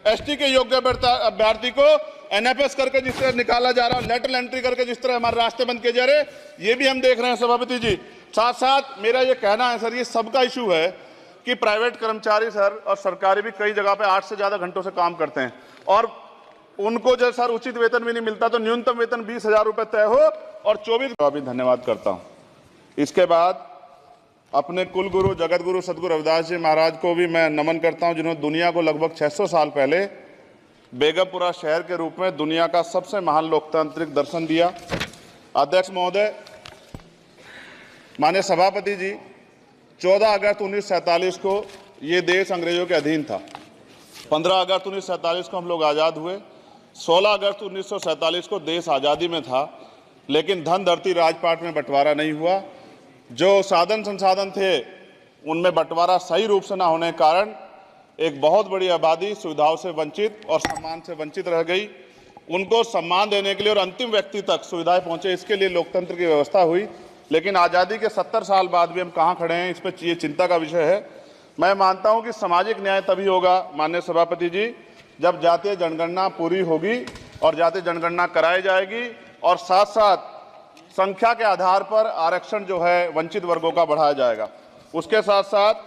ST के योग्य अभ्यर्थी को एनएफएस करके जिस तरह निकाला जा रहा है, लेटरल एंट्री करके जिस तरह हमारे रास्ते बंद किए जा रहे, ये भी हम देख रहे हैं सभापति जी। साथ साथ मेरा ये कहना है सर, ये सबका इशू है कि प्राइवेट कर्मचारी सर और सरकारी भी कई जगह पे 8 से ज्यादा घंटों से काम करते हैं और उनको जब सर उचित वेतन भी नहीं मिलता, तो न्यूनतम वेतन 20,000 रुपए तय हो और 24 का भी धन्यवाद करता हूं। इसके बाद अपने कुल गुरु जगत गुरु सदगुरु रविदास जी महाराज को भी मैं नमन करता हूं, जिन्होंने दुनिया को लगभग 600 साल पहले बेगमपुरा शहर के रूप में दुनिया का सबसे महान लोकतांत्रिक दर्शन दिया। अध्यक्ष महोदय, माननीय सभापति जी, 14 अगस्त 1947 को ये देश अंग्रेजों के अधीन था। 15 अगस्त 1947 को हम लोग आज़ाद हुए। 16 अगस्त 1947 को देश आज़ादी में था, लेकिन धन धरती राजपाट में बंटवारा नहीं हुआ। जो साधन संसाधन थे उनमें बंटवारा सही रूप से न होने के कारण एक बहुत बड़ी आबादी सुविधाओं से वंचित और सम्मान से वंचित रह गई। उनको सम्मान देने के लिए और अंतिम व्यक्ति तक सुविधाएं पहुंचे, इसके लिए लोकतंत्र की व्यवस्था हुई। लेकिन आज़ादी के 70 साल बाद भी हम कहाँ खड़े हैं, इस पर ये चिंता का विषय है। मैं मानता हूं कि सामाजिक न्याय तभी होगा माननीय सभापति जी, जब जातीय जनगणना पूरी होगी और जातीय जनगणना कराई जाएगी और साथ साथ संख्या के आधार पर आरक्षण जो है वंचित वर्गों का बढ़ाया जाएगा। उसके साथ साथ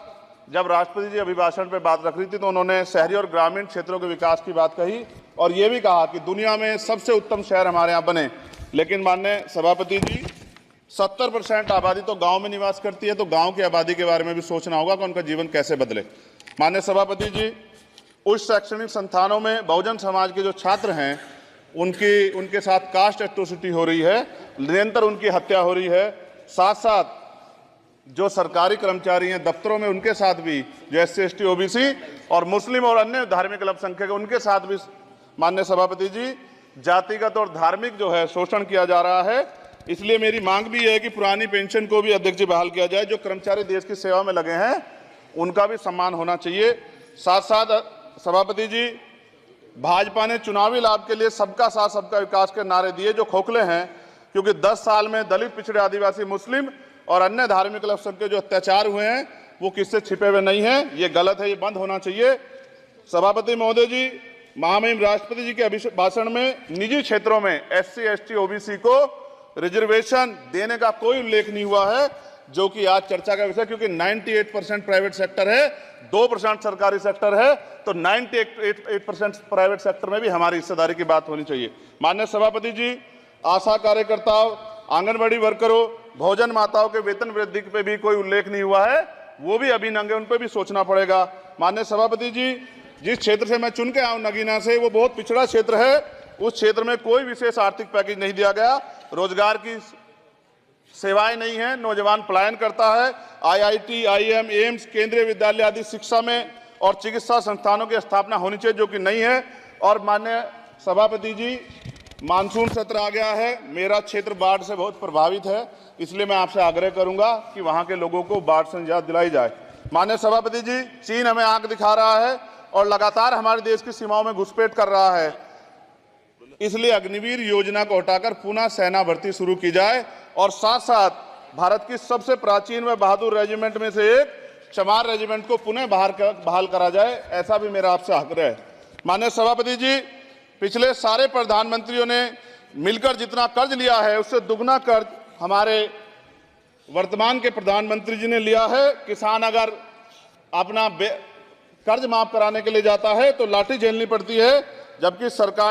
जब राष्ट्रपति जी अभिभाषण पे बात रख रही थी तो उन्होंने शहरी और ग्रामीण क्षेत्रों के विकास की बात कही और ये भी कहा कि दुनिया में सबसे उत्तम शहर हमारे यहाँ बने। लेकिन माननीय सभापति जी, 70% आबादी तो गांव में निवास करती है, तो गांव की आबादी के बारे में भी सोचना होगा कि उनका जीवन कैसे बदले। माननीय सभापति जी, उच्च शैक्षणिक संस्थानों में बहुजन समाज के जो छात्र हैं उनके साथ कास्ट एट्रोसिटी हो रही है, निरंतर उनकी हत्या हो रही है। साथ साथ जो सरकारी कर्मचारी हैं दफ्तरों में, उनके साथ भी जो SC ST OBC और मुस्लिम और अन्य धार्मिक अल्पसंख्यक, उनके साथ भी माननीय सभापति जी जातिगत और धार्मिक जो है शोषण किया जा रहा है। इसलिए मेरी मांग भी है कि पुरानी पेंशन को भी अध्यक्ष जी बहाल किया जाए। जो कर्मचारी देश की सेवा में लगे हैं उनका भी सम्मान होना चाहिए। साथ साथ सभापति जी, भाजपा ने चुनावी लाभ के लिए सबका साथ सबका विकास के नारे दिए जो खोखले हैं, क्योंकि 10 साल में दलित, पिछड़े, आदिवासी, मुस्लिम और अन्य धार्मिक अल्पसंख्यक जो अत्याचार हुए हैं वो किससे छिपे हुए नहीं हैं। ये गलत है, ये बंद होना चाहिए। सभापति महोदय जी, महामहिम राष्ट्रपति जी के भाषण में निजी क्षेत्रों में SC ST OBC को रिजर्वेशन देने का कोई उल्लेख नहीं हुआ है, जो कि आज चर्चा का विषय, क्योंकि 98% प्राइवेट सेक्टर है, 2% सरकारी सेक्टर है, तो 98% प्राइवेट सेक्टर में भी हमारी हिस्सेदारी की बात होनी चाहिए। माननीय सभापति जी, आशा कार्यकर्ताओं, आंगनबाड़ी वर्करों, भोजन माताओं के वेतन वृद्धि पे भी कोई उल्लेख नहीं हुआ है, वो भी अभी नंगे, उन पर भी सोचना पड़ेगा। माननीय सभापति जी, जिस क्षेत्र से मैं चुन के आऊँ नगीना से, वो बहुत पिछड़ा क्षेत्र है। उस क्षेत्र में कोई विशेष आर्थिक पैकेज नहीं दिया गया, रोजगार की सेवाएं नहीं है, नौजवान पलायन करता है। IIT, IIM, एम्स, केंद्रीय विद्यालय आदि शिक्षा में और चिकित्सा संस्थानों की स्थापना होनी चाहिए, जो कि नहीं है। और माननीय सभापति जी, मानसून सत्र आ गया है, मेरा क्षेत्र बाढ़ से बहुत प्रभावित है, इसलिए मैं आपसे आग्रह करूंगा कि वहां के लोगों को बाढ़ से निजात दिलाई जाए। माननीय सभापति जी, चीन हमें आंख दिखा रहा है और लगातार हमारे देश की सीमाओं में घुसपैठ कर रहा है, इसलिए अग्निवीर योजना को हटाकर पुनः सेना भर्ती शुरू की जाए और साथ साथ भारत की सबसे प्राचीन व बहादुर रेजिमेंट में से एक चमार रेजिमेंट को पुनः बहाल करा जाए, ऐसा भी मेरा आपसे आग्रह है। माननीय सभापति जी, पिछले सारे प्रधानमंत्रियों ने मिलकर जितना कर्ज लिया है उससे दुगना कर्ज हमारे वर्तमान के प्रधानमंत्री जी ने लिया है। किसान अगर अपना कर्ज माफ कराने के लिए जाता है तो लाठी झेलनी पड़ती है, जबकि सरकार